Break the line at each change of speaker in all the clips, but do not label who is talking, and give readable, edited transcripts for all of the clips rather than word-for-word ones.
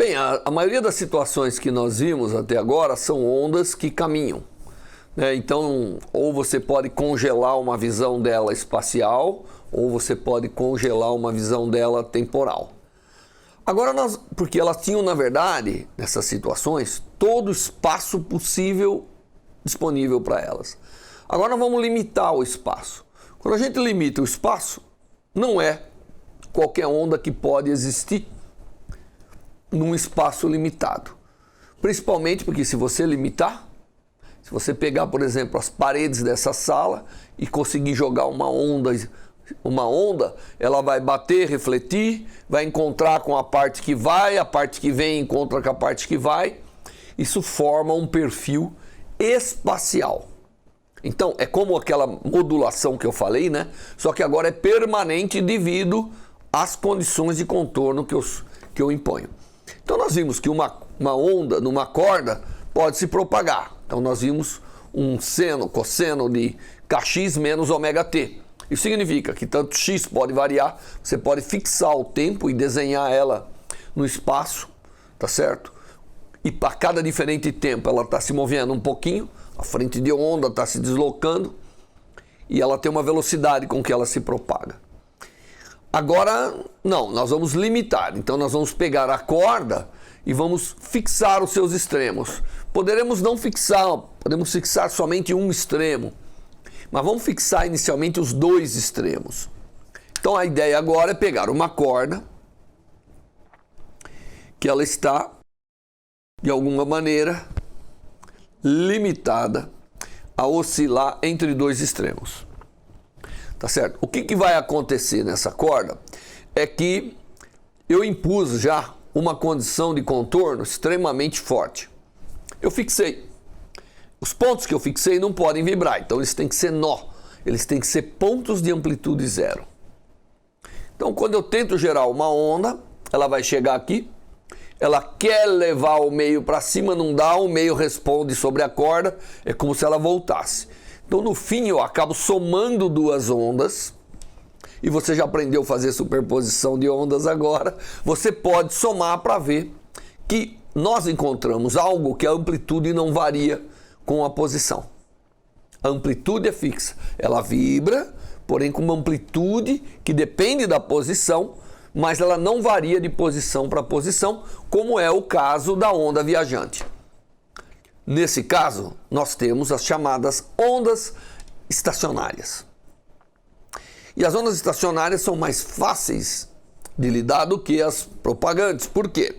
Bem, a maioria das situações que nós vimos até agora são ondas que caminham, né? Então, ou você pode congelar uma visão dela espacial, ou você pode congelar uma visão dela temporal. Agora, porque elas tinham, na verdade, nessas situações, todo o espaço possível disponível para elas. Agora nós vamos limitar o espaço. Quando a gente limita o espaço, não é qualquer onda que pode existir num espaço limitado. Principalmente porque se você limitar, se você pegar, por exemplo, as paredes dessa sala e conseguir jogar uma onda, ela vai bater, refletir, vai encontrar com a parte que vai, a parte que vem encontra com a parte que vai. Isso forma um perfil espacial. Então, é como aquela modulação que eu falei, né? Só que agora é permanente devido às condições de contorno que eu imponho. Então, nós vimos que uma onda numa corda pode se propagar. Então, nós vimos um cosseno de kx menos ômega t. Isso significa que tanto x pode variar, você pode fixar o tempo e desenhar ela no espaço, tá certo? E para cada diferente tempo ela está se movendo um pouquinho, a frente de onda está se deslocando e ela tem uma velocidade com que ela se propaga. Agora, não, nós vamos limitar. Então nós vamos pegar a corda e vamos fixar os seus extremos. Podemos fixar somente um extremo, mas vamos fixar inicialmente os dois extremos. Então a ideia agora é pegar uma corda que ela está, de alguma maneira, limitada a oscilar entre dois extremos. Tá certo? O que vai acontecer nessa corda é que eu impus já uma condição de contorno extremamente forte. Eu fixei. Os pontos que eu fixei não podem vibrar, então eles têm que ser nó. Eles têm que ser pontos de amplitude zero. Então, quando eu tento gerar uma onda, ela vai chegar aqui, ela quer levar o meio para cima, não dá, o meio responde sobre a corda, é como se ela voltasse. Então, no fim, eu acabo somando duas ondas, e você já aprendeu a fazer superposição de ondas agora, você pode somar para ver que nós encontramos algo que a amplitude não varia com a posição. A amplitude é fixa, ela vibra, porém com uma amplitude que depende da posição, mas ela não varia de posição para posição, como é o caso da onda viajante. Nesse caso, nós temos as chamadas ondas estacionárias. E as ondas estacionárias são mais fáceis de lidar do que as propagantes. Por quê?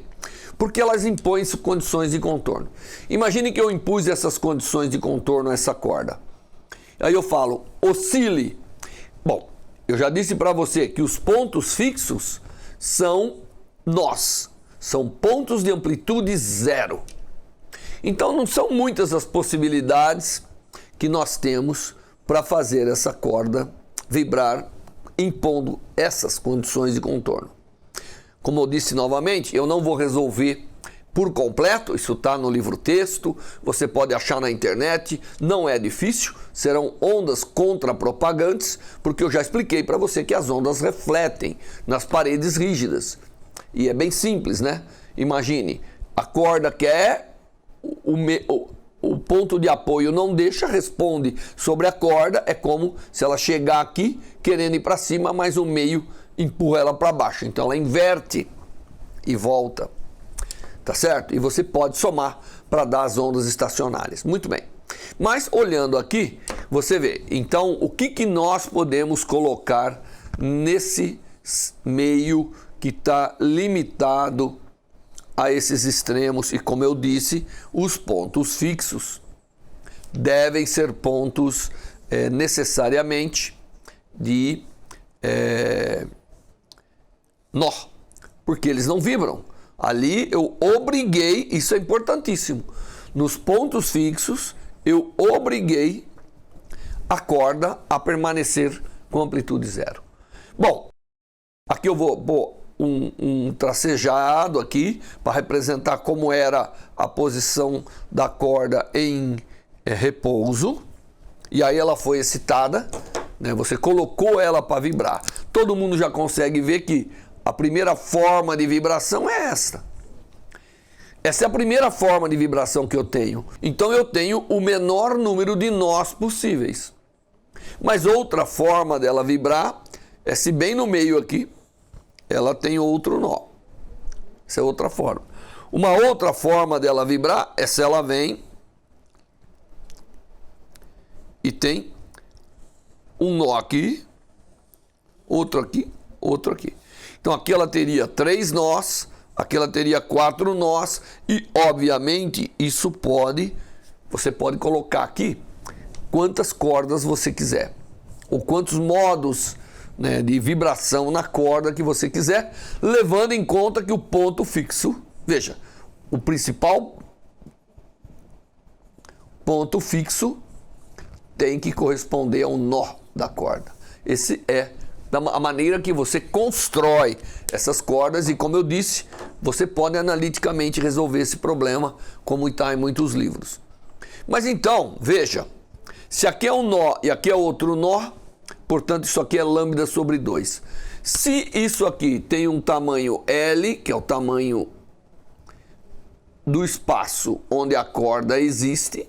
Porque elas impõem condições de contorno. Imagine que eu impus essas condições de contorno a essa corda. Aí eu falo, oscile. Bom, eu já disse para você que os pontos fixos são nós. São pontos de amplitude zero. Então não são muitas as possibilidades que nós temos para fazer essa corda vibrar impondo essas condições de contorno. Como eu disse novamente, eu não vou resolver por completo, isso está no livro-texto, você pode achar na internet, não é difícil, serão ondas contrapropagantes, porque eu já expliquei para você que as ondas refletem nas paredes rígidas. E é bem simples, né? Imagine, a corda quer, o ponto de apoio não deixa, responde sobre a corda, é como se ela chegar aqui querendo ir para cima, mas o meio empurra ela para baixo. Então ela inverte e volta. Tá certo? E você pode somar para dar as ondas estacionárias. Muito bem. Mas olhando aqui, você vê. Então, o que nós podemos colocar nesse meio que está limitado a esses extremos? E como eu disse, os pontos fixos devem ser pontos necessariamente de nó, porque eles não vibram. Ali eu obriguei, isso é importantíssimo, nos pontos fixos eu obriguei a corda a permanecer com amplitude zero. Bom, aqui eu vou pôr um tracejado aqui para representar como era a posição da corda em repouso, e aí ela foi excitada, né? Você colocou ela para vibrar. Todo mundo já consegue ver que a primeira forma de vibração é esta. Essa é a primeira forma de vibração que eu tenho. Então eu tenho o menor número de nós possíveis. Mas outra forma dela vibrar é se bem no meio aqui, ela tem outro nó. Essa é outra forma. Uma outra forma dela vibrar é se ela vem e tem um nó aqui, outro aqui, outro aqui. Então aqui ela teria 3 nós, aqui ela teria 4 nós e, obviamente, você pode colocar aqui quantas cordas você quiser, ou quantos modos, né, de vibração na corda que você quiser, levando em conta que o ponto fixo, veja, o principal ponto fixo tem que corresponder ao nó da corda. Esse é a maneira que você constrói essas cordas e, como eu disse, você pode analiticamente resolver esse problema, como está em muitos livros. Mas então, veja, se aqui é um nó e aqui é outro nó, portanto isso aqui é lambda sobre 2. Se isso aqui tem um tamanho L, que é o tamanho do espaço onde a corda existe,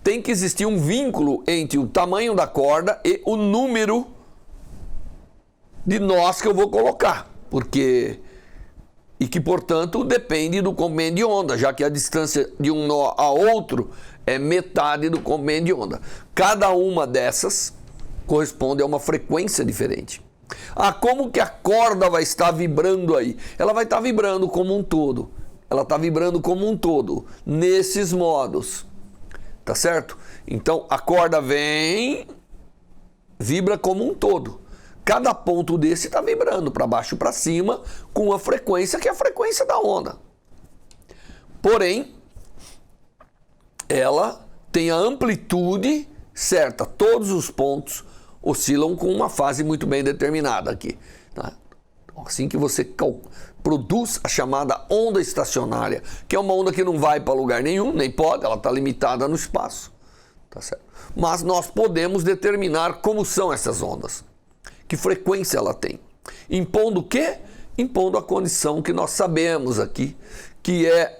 tem que existir um vínculo entre o tamanho da corda e o número de nós que eu vou colocar, e que, portanto, depende do comprimento de onda, já que a distância de um nó a outro é metade do comprimento de onda. Cada uma dessas corresponde a uma frequência diferente. Como que a corda vai estar vibrando aí? Ela vai estar vibrando como um todo. Ela está vibrando como um todo, nesses modos. Tá certo? Então, a corda vibra como um todo. Cada ponto desse está vibrando para baixo e para cima com a frequência que é a frequência da onda. Porém, ela tem a amplitude certa. Todos os pontos oscilam com uma fase muito bem determinada aqui. Tá? Assim que você produz a chamada onda estacionária, que é uma onda que não vai para lugar nenhum, nem pode, ela está limitada no espaço. Tá certo? Mas nós podemos determinar como são essas ondas. Que frequência ela tem? Impondo o quê? Impondo a condição que nós sabemos aqui, que é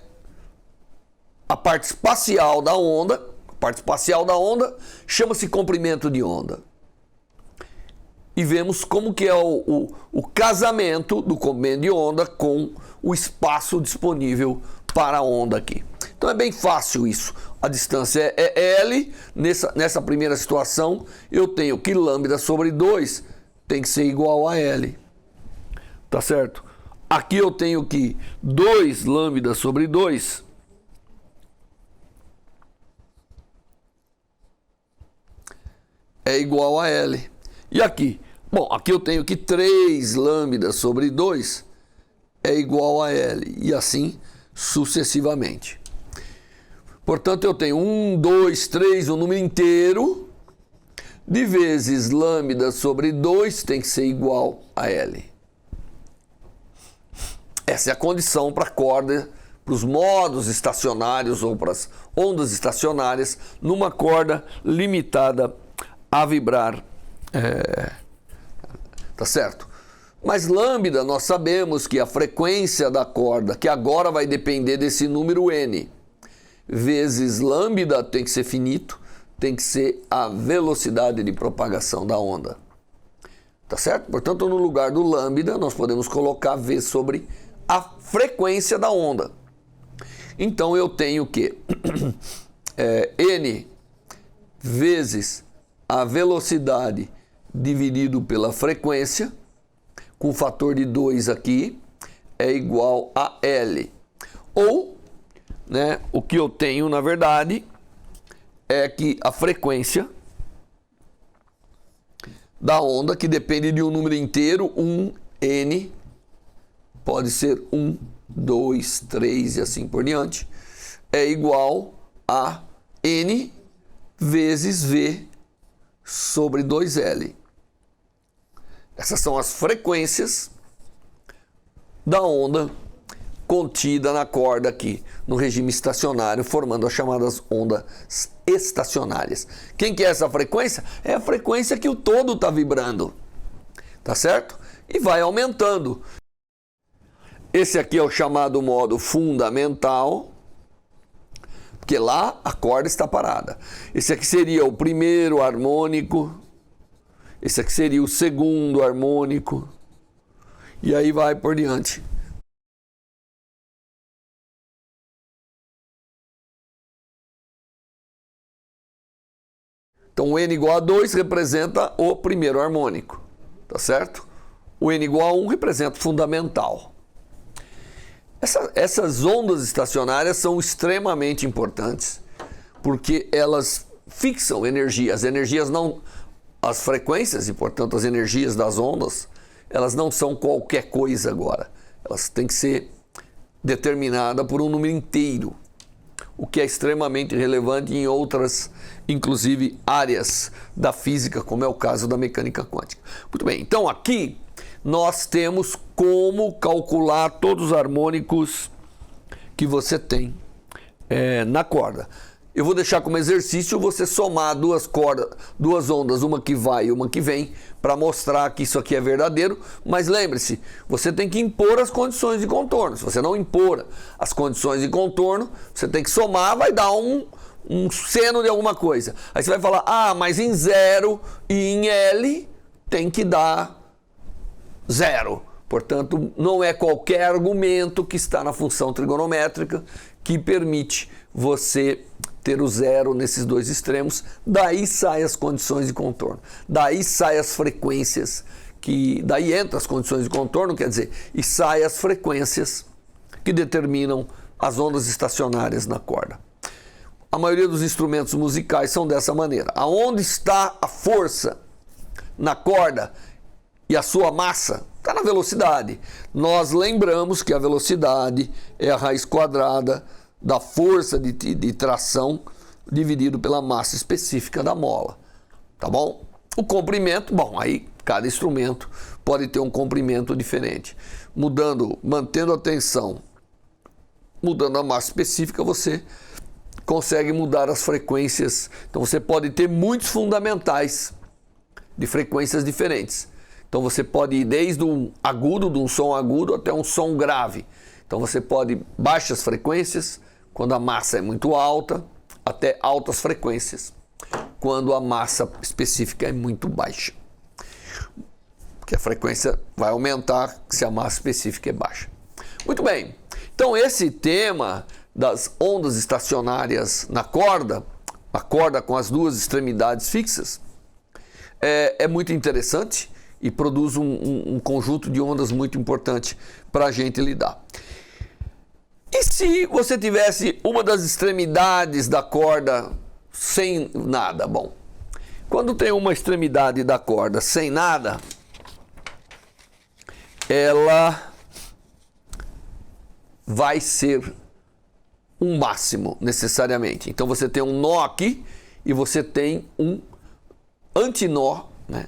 a parte espacial da onda. A parte espacial da onda chama-se comprimento de onda. E vemos como que é o casamento do comprimento de onda com o espaço disponível para a onda aqui. Então é bem fácil isso. A distância é L. Nessa primeira situação, eu tenho que lambda sobre 2 tem que ser igual a L. Tá certo? Aqui eu tenho que 2 lambda sobre 2 é igual a L. E aqui? Bom, aqui eu tenho que 3 lambda sobre 2 é igual a L. E assim sucessivamente. Portanto, eu tenho 1, 2, 3, um número inteiro, de vezes lambda sobre 2 tem que ser igual a L. Essa é a condição para a corda, para os modos estacionários ou para as ondas estacionárias, numa corda limitada a vibrar. Tá certo? Mas lambda, nós sabemos que a frequência da corda, que agora vai depender desse número N, vezes lambda tem que ser finito, tem que ser a velocidade de propagação da onda. Tá certo? Portanto, no lugar do lambda, nós podemos colocar V sobre a frequência da onda. Então, eu tenho que N vezes a velocidade dividido pela frequência, com o fator de 2 aqui, é igual a L. Ou, né, o que eu tenho, na verdade, é que a frequência da onda, que depende de um número inteiro, 1, N, pode ser 1, 2, 3 e assim por diante, é igual a N vezes V sobre 2L. Essas são as frequências da onda contida na corda aqui, no regime estacionário, formando as chamadas ondas estacionárias. Quem que é essa frequência? É a frequência que o todo está vibrando, tá certo? E vai aumentando. Esse aqui é o chamado modo fundamental, porque lá a corda está parada. Esse aqui seria o primeiro harmônico, esse aqui seria o segundo harmônico, e aí vai por diante. Então o N igual a 2 representa o primeiro harmônico, tá certo? O N igual a 1 representa o fundamental. Essas ondas estacionárias são extremamente importantes, porque elas fixam energia. As energias não, as frequências e, portanto, as energias das ondas, elas não são qualquer coisa agora. Elas têm que ser determinadas por um número inteiro, o que é extremamente relevante em outras, inclusive, áreas da física, como é o caso da mecânica quântica. Muito bem, então aqui nós temos como calcular todos os harmônicos que você tem na corda. Eu vou deixar como exercício você somar duas ondas, uma que vai e uma que vem, para mostrar que isso aqui é verdadeiro, mas lembre-se, você tem que impor as condições de contorno. Se você não impor as condições de contorno, você tem que somar, vai dar um seno de alguma coisa. Aí você vai falar, mas em 0 e em L tem que dar 0. Portanto, não é qualquer argumento que está na função trigonométrica que permite você ter o 0 nesses dois extremos. Daí saem as condições de contorno. Daí saem as frequências, daí entra as condições de contorno, quer dizer, e saem as frequências que determinam as ondas estacionárias na corda. A maioria dos instrumentos musicais são dessa maneira. Aonde está a força na corda e a sua massa? Está na velocidade. Nós lembramos que a velocidade é a raiz quadrada da força de tração dividido pela massa específica da mola. Tá bom? O comprimento, aí cada instrumento pode ter um comprimento diferente. Mantendo a tensão, mudando a massa específica, você consegue mudar as frequências. Então você pode ter muitos fundamentais de frequências diferentes. Então você pode ir desde um agudo, de um som agudo, até um som grave. Então você pode baixas frequências, quando a massa é muito alta, até altas frequências, quando a massa específica é muito baixa. Porque a frequência vai aumentar se a massa específica é baixa. Muito bem. Então esse tema das ondas estacionárias na corda, a corda com as duas extremidades fixas, é muito interessante e produz um conjunto de ondas muito importante para a gente lidar. E se você tivesse uma das extremidades da corda sem nada? Bom, quando tem uma extremidade da corda sem nada, ela vai ser um máximo necessariamente. Então você tem um nó aqui e você tem um antinó, né,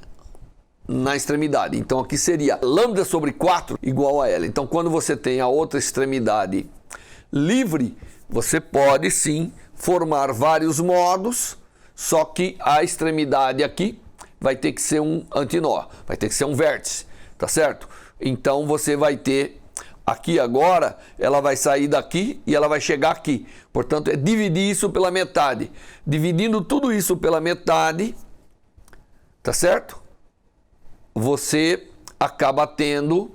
na extremidade. Então aqui seria lambda sobre 4 igual a L. Então quando você tem a outra extremidade livre, você pode sim formar vários modos, só que a extremidade aqui vai ter que ser um antinó, vai ter que ser um vértice, tá certo? Então você vai ter aqui agora, ela vai sair daqui e ela vai chegar aqui. Portanto, é dividir isso pela metade. Dividindo tudo isso pela metade, tá certo? Você acaba tendo,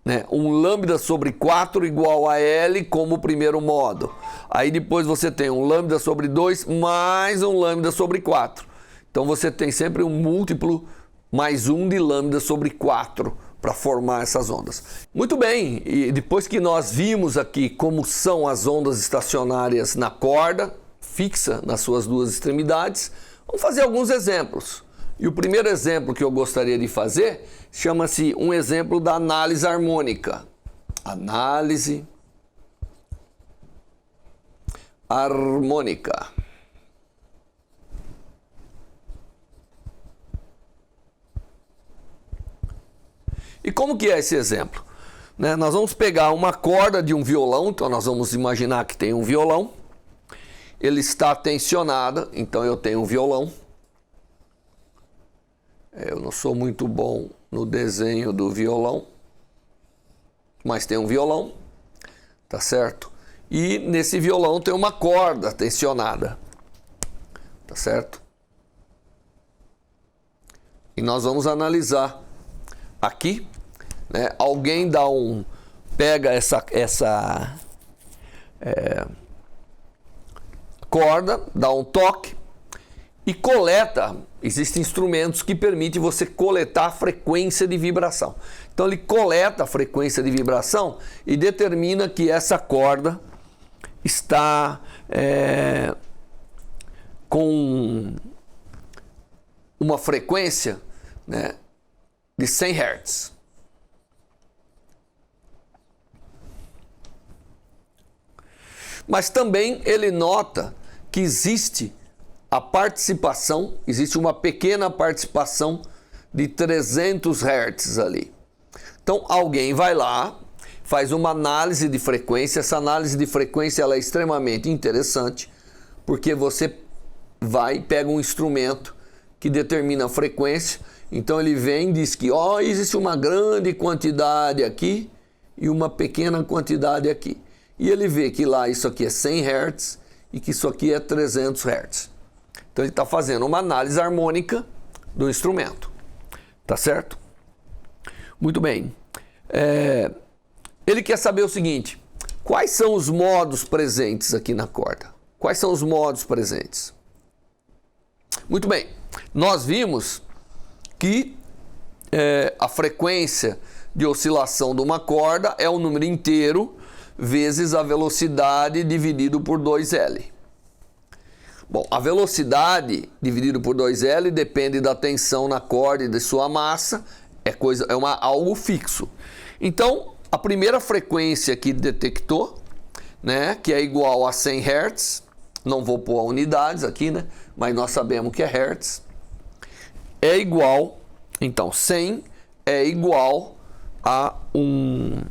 né, um lambda sobre 4 igual a L como primeiro modo. Aí depois você tem um lambda sobre 2 mais um lambda sobre 4. Então você tem sempre um múltiplo mais 1 de lambda sobre 4 para formar essas ondas. Muito bem, e depois que nós vimos aqui como são as ondas estacionárias na corda, fixa nas suas duas extremidades, vamos fazer alguns exemplos. E o primeiro exemplo que eu gostaria de fazer chama-se um exemplo da análise harmônica. Análise harmônica. E como que é esse exemplo? Nós vamos pegar uma corda de um violão, então nós vamos imaginar que tem um violão. Ele está tensionado, então eu tenho um violão. Eu não sou muito bom no desenho do violão. mas tem um violão, tá certo? E nesse violão tem uma corda tensionada, tá certo? E nós vamos analisar aqui, né? Alguém pega essa corda, dá um toque e coleta. Existem instrumentos que permitem você coletar a frequência de vibração. Então ele coleta a frequência de vibração e determina que essa corda está com uma frequência, né, de 100 Hz. Mas também ele nota que existe uma pequena participação de 300 Hz ali. Então alguém vai lá, faz uma análise de frequência. Essa análise de frequência ela é extremamente interessante, porque você vai e pega um instrumento que determina a frequência. Então ele vem e diz que existe uma grande quantidade aqui e uma pequena quantidade aqui. E ele vê que lá isso aqui é 100 Hz e que isso aqui é 300 Hz. Então ele está fazendo uma análise harmônica do instrumento. Tá certo? Muito bem. Ele quer saber o seguinte: quais são os modos presentes aqui na corda? Quais são os modos presentes? Muito bem. Nós vimos que a frequência de oscilação de uma corda é o número inteiro vezes a velocidade dividido por 2L. Bom, a velocidade dividido por 2L depende da tensão na corda e de sua massa, algo fixo. Então, a primeira frequência que detectou, né, que é igual a 100 Hz, não vou pôr unidades aqui, né, mas nós sabemos que é Hz, é igual, então 100 é igual a um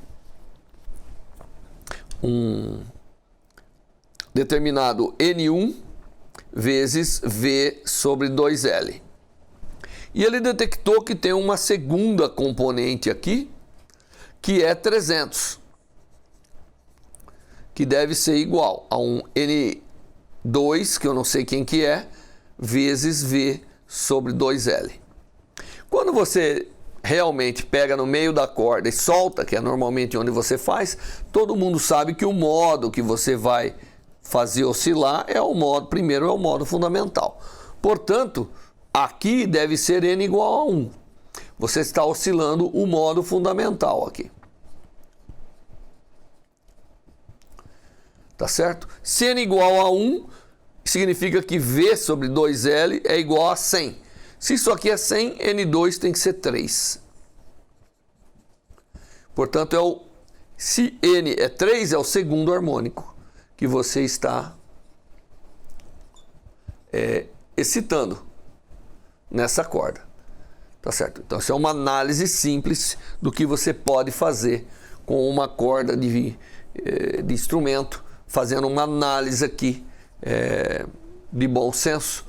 determinado N1 vezes V sobre 2L. E ele detectou que tem uma segunda componente aqui, que é 300, que deve ser igual a um N2, que eu não sei quem que é, vezes V sobre 2L. Quando você realmente pega no meio da corda e solta, que é normalmente onde você faz, todo mundo sabe que o modo que você vai fazer oscilar primeiro é o modo fundamental. Portanto, aqui deve ser N igual a 1. Você está oscilando o modo fundamental aqui. Tá certo? Se N igual a 1, significa que V sobre 2L é igual a 100. Se isso aqui é 100, N2 tem que ser 3. Portanto, se N é 3, é o segundo harmônico que você está excitando nessa corda. Tá certo? Então, isso é uma análise simples do que você pode fazer com uma corda de instrumento, fazendo uma análise aqui de bom senso,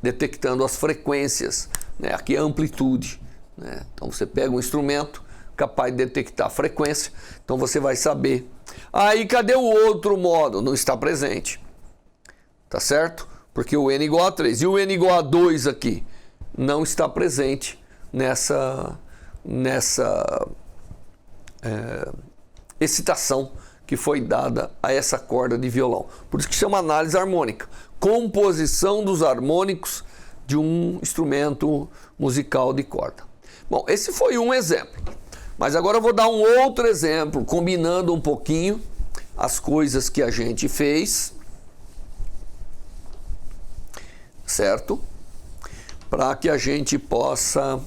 detectando as frequências, né? Aqui é a amplitude, né? Então, você pega um instrumento capaz de detectar a frequência, então você vai saber. Aí, cadê o outro modo? Não está presente. Tá certo? Porque o N igual a 3. E o N igual a 2 aqui? Não está presente nessa excitação que foi dada a essa corda de violão. Por isso que chama análise harmônica. Composição dos harmônicos de um instrumento musical de corda. Bom, esse foi um exemplo. Mas agora eu vou dar um outro exemplo, combinando um pouquinho as coisas que a gente fez. Certo? Para que a gente possa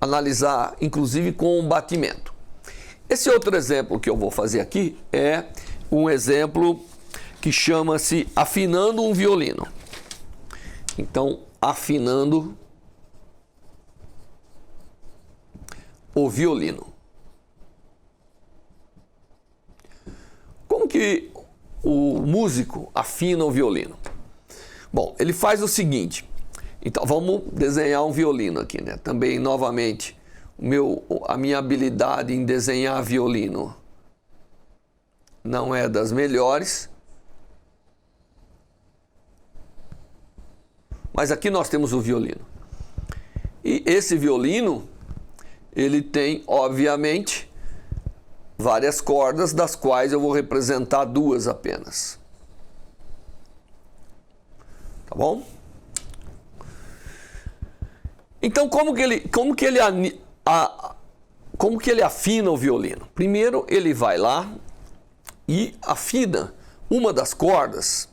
analisar, inclusive com o batimento. Esse outro exemplo que eu vou fazer aqui é um exemplo que chama-se afinando um violino. Então, afinando o violino. Como que o músico afina o violino? Bom, ele faz o seguinte. Então, vamos desenhar um violino aqui, né? Também, novamente, a minha habilidade em desenhar violino não é das melhores. Mas aqui nós temos o violino. E esse violino, ele tem, obviamente, várias cordas, das quais eu vou representar duas apenas. Tá bom? Então, como que ele afina o violino? Primeiro, ele vai lá e afina uma das cordas,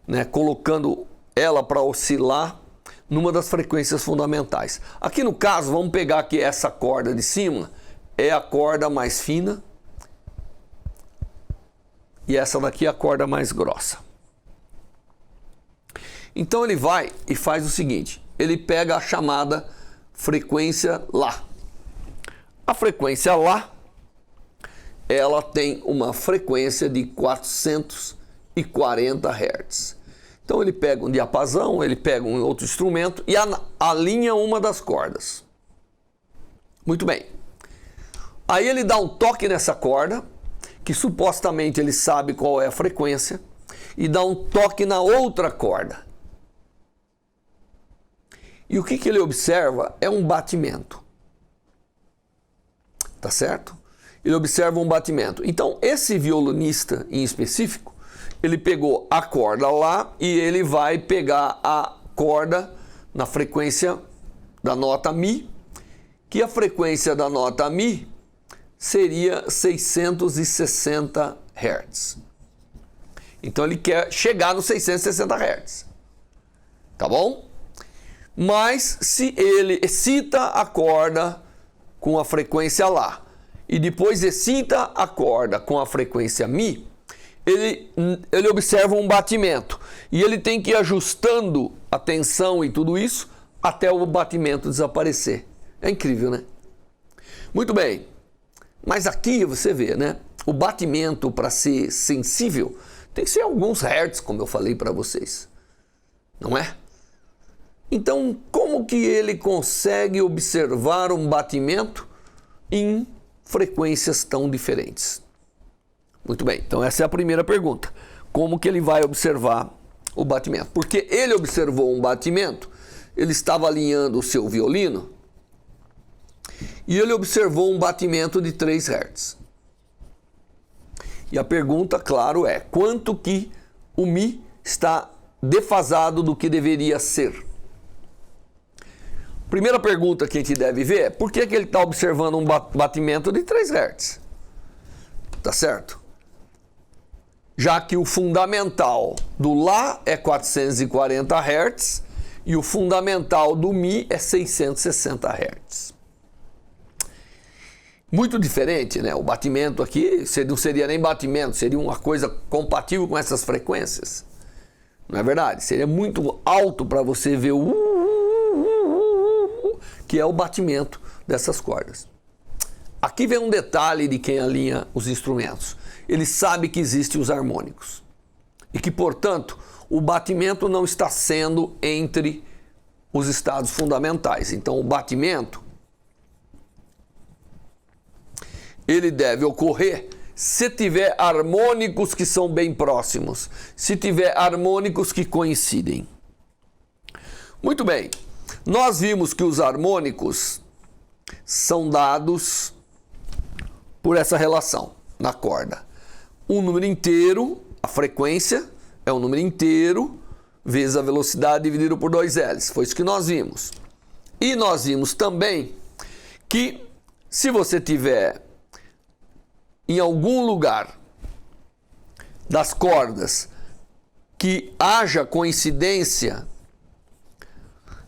né, colocando ela para oscilar numa das frequências fundamentais. Aqui no caso, vamos pegar que essa corda de cima é a corda mais fina e essa daqui é a corda mais grossa. Então ele vai e faz o seguinte, ele pega a chamada frequência Lá. A frequência Lá, ela tem uma frequência de 440 Hz. Então ele pega um diapasão, ele pega um outro instrumento e alinha uma das cordas. Muito bem. Aí ele dá um toque nessa corda, que supostamente ele sabe qual é a frequência, e dá um toque na outra corda. E o que ele observa é um batimento. Tá certo? Ele observa um batimento. Então, esse violinista em específico, ele pegou a corda Lá e ele vai pegar a corda na frequência da nota Mi, que a frequência da nota Mi seria 660 Hz. Então ele quer chegar nos 660 Hz. Tá bom? Mas se ele excita a corda com a frequência Lá e depois excita a corda com a frequência Mi, ele observa um batimento e ele tem que ir ajustando a tensão e tudo isso até o batimento desaparecer. É incrível, né? Muito bem, mas aqui você vê, né? O batimento, para ser sensível, tem que ser alguns hertz, como eu falei para vocês, não é? Então, como que ele consegue observar um batimento em frequências tão diferentes? Muito bem, então essa é a primeira pergunta. Como que ele vai observar o batimento? Porque ele observou um batimento, ele estava alinhando o seu violino e ele observou um batimento de 3 Hz. E a pergunta, claro, é quanto que o Mi está defasado do que deveria ser? Primeira pergunta que a gente deve ver é por que ele está observando um batimento de 3 Hz? Tá certo? Já que o fundamental do Lá é 440 Hz e o fundamental do Mi é 660 Hz. Muito diferente, né? O batimento aqui não seria nem batimento, seria uma coisa compatível com essas frequências. Não é verdade? Seria muito alto para você ver que é o batimento dessas cordas. Aqui vem um detalhe de quem alinha os instrumentos. Ele sabe que existem os harmônicos e que, portanto, o batimento não está sendo entre os estados fundamentais. Então, o batimento ele deve ocorrer se tiver harmônicos que são bem próximos, se tiver harmônicos que coincidem. Muito bem, nós vimos que os harmônicos são dados por essa relação na corda. Um número inteiro, a frequência é um número inteiro, vezes a velocidade dividido por 2Ls. Foi isso que nós vimos. E nós vimos também que se você tiver em algum lugar das cordas que haja coincidência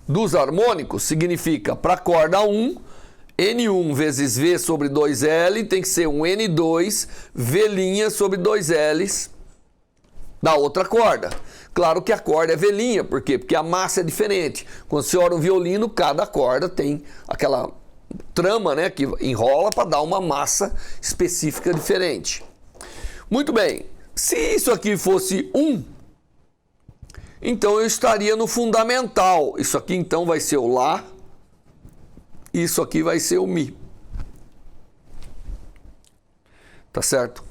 dos harmônicos, significa para a corda 1, N1 vezes V sobre 2L tem que ser um N2 V' sobre 2Ls da outra corda. Claro que a corda é V', por quê? Porque a massa é diferente. Quando você olha um violino, cada corda tem aquela trama, né, que enrola para dar uma massa específica diferente. Muito bem, se isso aqui fosse 1, então eu estaria no fundamental. Isso aqui então vai ser o Lá, isso aqui vai ser o Mi. Tá certo?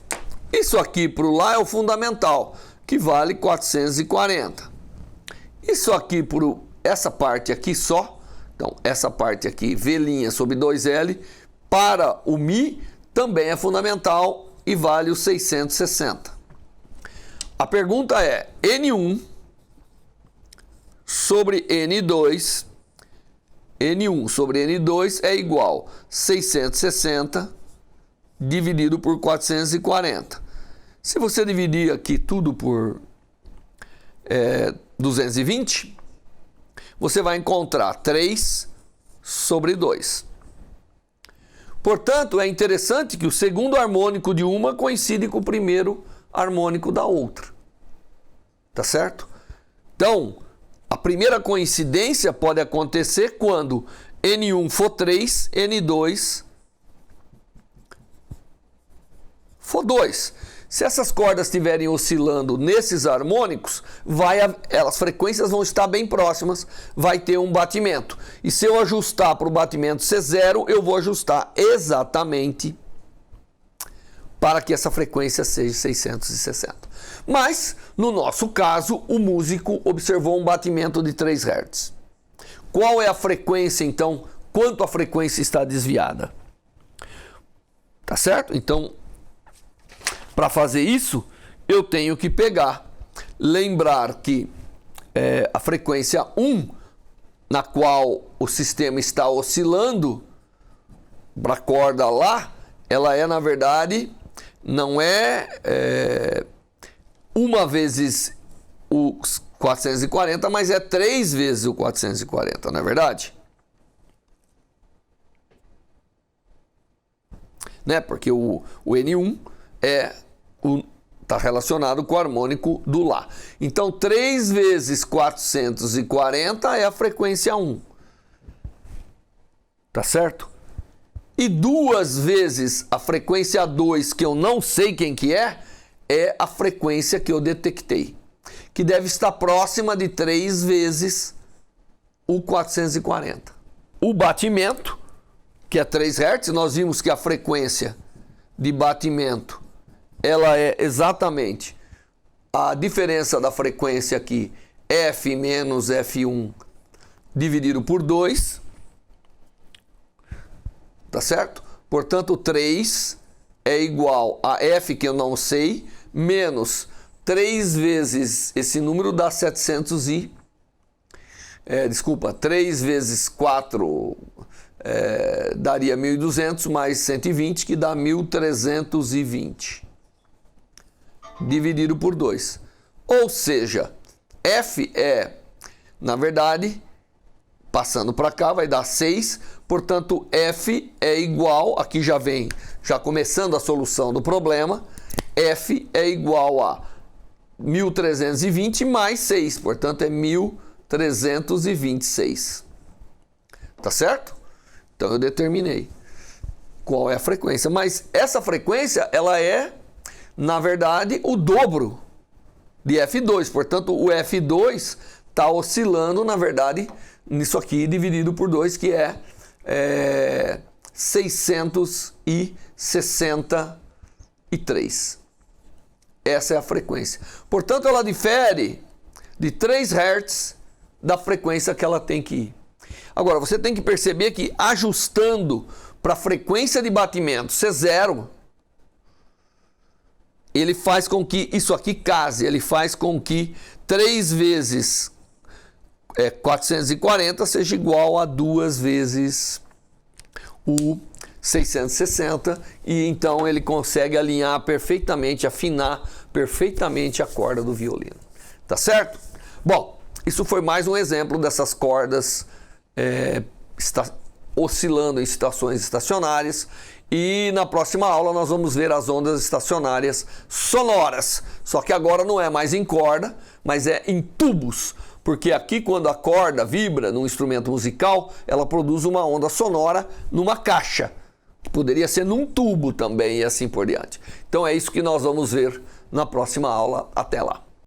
Isso aqui para o Lá é o fundamental, que vale 440. Isso aqui por essa parte aqui só, então essa parte aqui, V' sobre 2L, para o Mi também é fundamental e vale os 660. A pergunta é, N1 sobre N2, N1 sobre N2 é igual a 660 dividido por 440. Se você dividir aqui tudo por 220, você vai encontrar 3 sobre 2. Portanto, é interessante que o segundo harmônico de uma coincide com o primeiro harmônico da outra. Tá certo? Então, a primeira coincidência pode acontecer quando N1 for 3, N2 for 2. Se essas cordas estiverem oscilando nesses harmônicos, as frequências vão estar bem próximas, vai ter um batimento. E se eu ajustar para o batimento ser 0, eu vou ajustar exatamente para que essa frequência seja 660. Mas, no nosso caso, o músico observou um batimento de 3 Hz. Qual é a frequência, então? Quanto a frequência está desviada? Tá certo? Então, para fazer isso, eu tenho que lembrar que a frequência 1, na qual o sistema está oscilando, para a corda Lá, ela é, na verdade, não é uma vezes o 440, mas é 3 vezes o 440, não é verdade? Né? Porque o N1 está relacionado com o harmônico do Lá. Então, 3 vezes 440 é a frequência 1. Tá certo? E 2 vezes a frequência 2, que eu não sei quem que é a frequência que eu detectei, que deve estar próxima de 3 vezes o 440. O batimento, que é 3 Hz, nós vimos que a frequência de batimento ela é exatamente a diferença da frequência aqui, F menos F1 dividido por 2, tá certo? Portanto, 3 é igual a F, que eu não sei, menos 3 vezes esse número dá 3 vezes 4 daria 1.200 mais 120, que dá 1.320. Dividido por 2. Ou seja, F na verdade, passando para cá, vai dar 6. Portanto, F é igual, aqui já começando a solução do problema, F é igual a 1.320 mais 6. Portanto, é 1.326. Tá certo? Então, eu determinei qual é a frequência. Mas essa frequência, ela é, na verdade, o dobro de F2. Portanto, o F2 está oscilando, na verdade, nisso aqui dividido por 2, que é 663. Essa é a frequência. Portanto, ela difere de 3 Hz da frequência que ela tem que ir. Agora, você tem que perceber que ajustando para a frequência de batimento ser 0, ele faz com que isso aqui case, ele faz com que 3 vezes 440 seja igual a 2 vezes o 660, e então ele consegue alinhar perfeitamente, afinar perfeitamente a corda do violino. Tá certo? Bom, isso foi mais um exemplo dessas cordas oscilando em situações estacionárias, e na próxima aula nós vamos ver as ondas estacionárias sonoras, só que agora não é mais em corda, mas é em tubos, porque aqui quando a corda vibra num instrumento musical, ela produz uma onda sonora numa caixa, que poderia ser num tubo também, e assim por diante. Então é isso que nós vamos ver na próxima aula. Até lá!